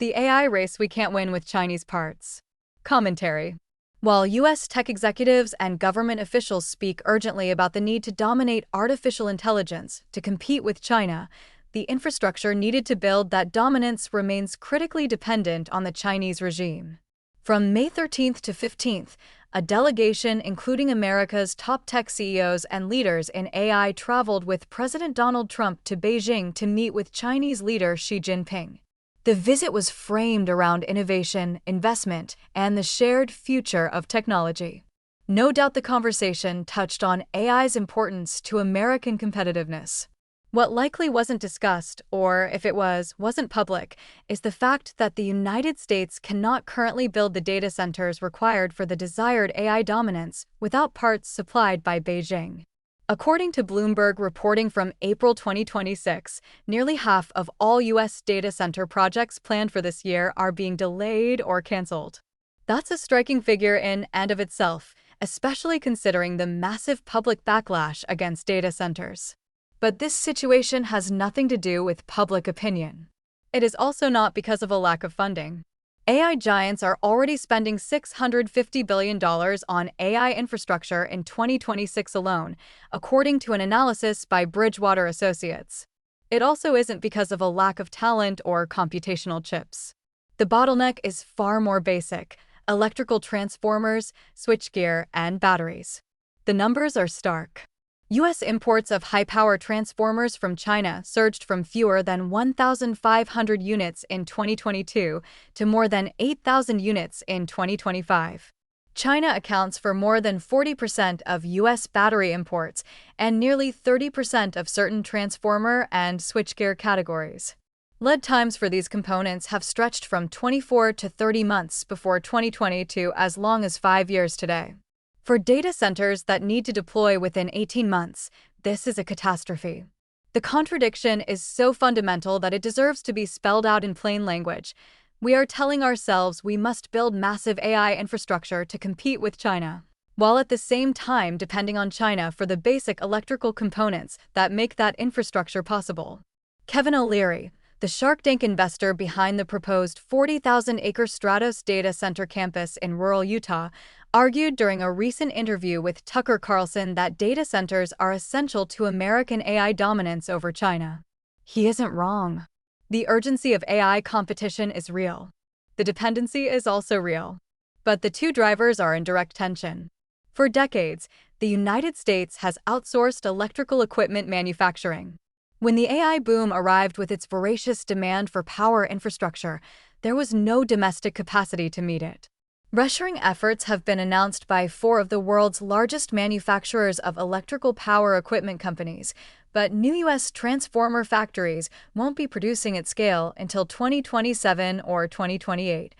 The AI race we can't win with Chinese parts. Commentary. While U.S. tech executives and government officials speak urgently about the need to dominate artificial intelligence to compete with China, the infrastructure needed to build that dominance remains critically dependent on the Chinese regime. From May 13th to 15th, a delegation including America's top tech CEOs and leaders in AI traveled with President Donald Trump to Beijing to meet with Chinese leader Xi Jinping. The visit was framed around innovation, investment, and the shared future of technology. No doubt the conversation touched on AI's importance to American competitiveness. What likely wasn't discussed, or if it wasn't public, is the fact that the United States cannot currently build the data centers required for the desired AI dominance without parts supplied by Beijing. According to Bloomberg reporting from April 2026, nearly half of all U.S. data center projects planned for this year are being delayed or canceled. That's a striking figure in and of itself, especially considering the massive public backlash against data centers. But this situation has nothing to do with public opinion. It is also not because of a lack of funding. AI giants are already spending $650 billion on AI infrastructure in 2026 alone, according to an analysis by Bridgewater Associates. It also isn't because of a lack of talent or computational chips. The bottleneck is far more basic: electrical transformers, switchgear, and batteries. The numbers are stark. U.S. imports of high-power transformers from China surged from fewer than 1,500 units in 2022 to more than 8,000 units in 2025. China accounts for more than 40% of U.S. battery imports and nearly 30% of certain transformer and switchgear categories. Lead times for these components have stretched from 24 to 30 months before 2020 to as long as 5 years today. For data centers that need to deploy within 18 months, this is a catastrophe. The contradiction is so fundamental that it deserves to be spelled out in plain language. We are telling ourselves we must build massive AI infrastructure to compete with China, while at the same time depending on China for the basic electrical components that make that infrastructure possible. Kevin O'Leary, the Shark Tank investor behind the proposed 40,000-acre Stratos data center campus in rural Utah, argued during a recent interview with Tucker Carlson that data centers are essential to American AI dominance over China. He isn't wrong. The urgency of AI competition is real. The dependency is also real. But the two drivers are in direct tension. For decades, the United States has outsourced electrical equipment manufacturing. When the AI boom arrived with its voracious demand for power infrastructure, there was no domestic capacity to meet it. Reshoring efforts have been announced by 4 of the world's largest manufacturers of electrical power equipment companies, but new U.S. transformer factories won't be producing at scale until 2027 or 2028,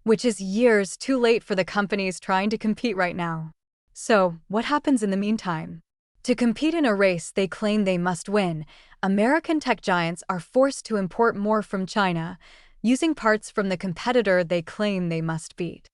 which is years too late for the companies trying to compete right now. So, what happens in the meantime? To compete in a race they claim they must win, American tech giants are forced to import more from China, using parts from the competitor they claim they must beat.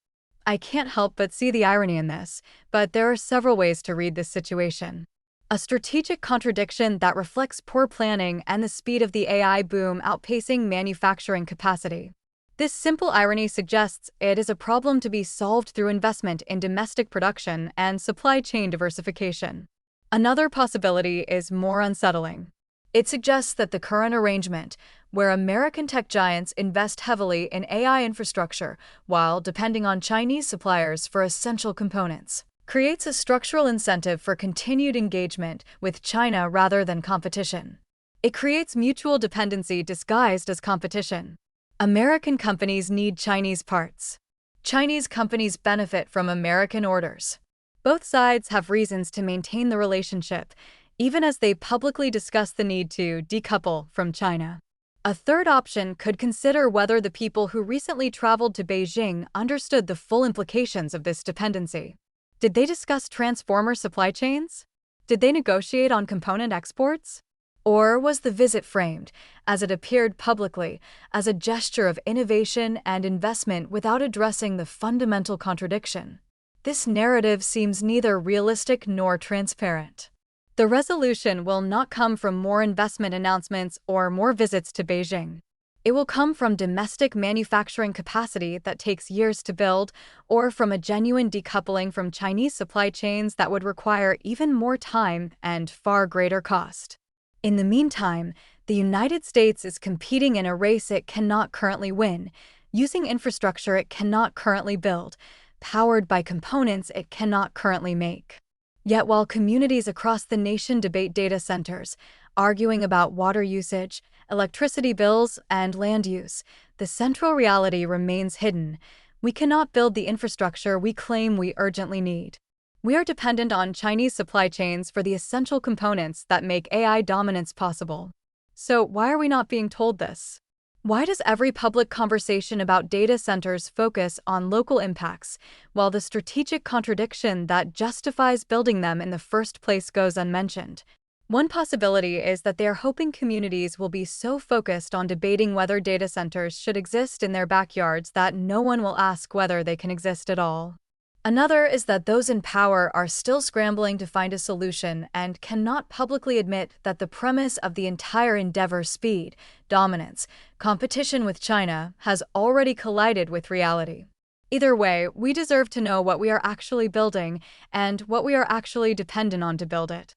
I can't help but see the irony in this, but there are several ways to read this situation. A strategic contradiction that reflects poor planning and the speed of the AI boom outpacing manufacturing capacity. This simple irony suggests it is a problem to be solved through investment in domestic production and supply chain diversification. Another possibility is more unsettling. It suggests that the current arrangement, where American tech giants invest heavily in AI infrastructure while depending on Chinese suppliers for essential components, creates a structural incentive for continued engagement with China rather than competition. It creates mutual dependency disguised as competition. American companies need Chinese parts. Chinese companies benefit from American orders. Both sides have reasons to maintain the relationship, even as they publicly discuss the need to decouple from China. A third option could consider whether the people who recently traveled to Beijing understood the full implications of this dependency. Did they discuss transformer supply chains? Did they negotiate on component exports? Or was the visit framed, as it appeared publicly, as a gesture of innovation and investment without addressing the fundamental contradiction? This narrative seems neither realistic nor transparent. The resolution will not come from more investment announcements or more visits to Beijing. It will come from domestic manufacturing capacity that takes years to build, or from a genuine decoupling from Chinese supply chains that would require even more time and far greater cost. In the meantime, the United States is competing in a race it cannot currently win, using infrastructure it cannot currently build, powered by components it cannot currently make. Yet while communities across the nation debate data centers, arguing about water usage, electricity bills, and land use, the central reality remains hidden. We cannot build the infrastructure we claim we urgently need. We are dependent on Chinese supply chains for the essential components that make AI dominance possible. So why are we not being told this? Why does every public conversation about data centers focus on local impacts, while the strategic contradiction that justifies building them in the first place goes unmentioned? One possibility is that they are hoping communities will be so focused on debating whether data centers should exist in their backyards that no one will ask whether they can exist at all. Another is that those in power are still scrambling to find a solution and cannot publicly admit that the premise of the entire endeavor, speed, dominance, competition with China, has already collided with reality. Either way, we deserve to know what we are actually building and what we are actually dependent on to build it.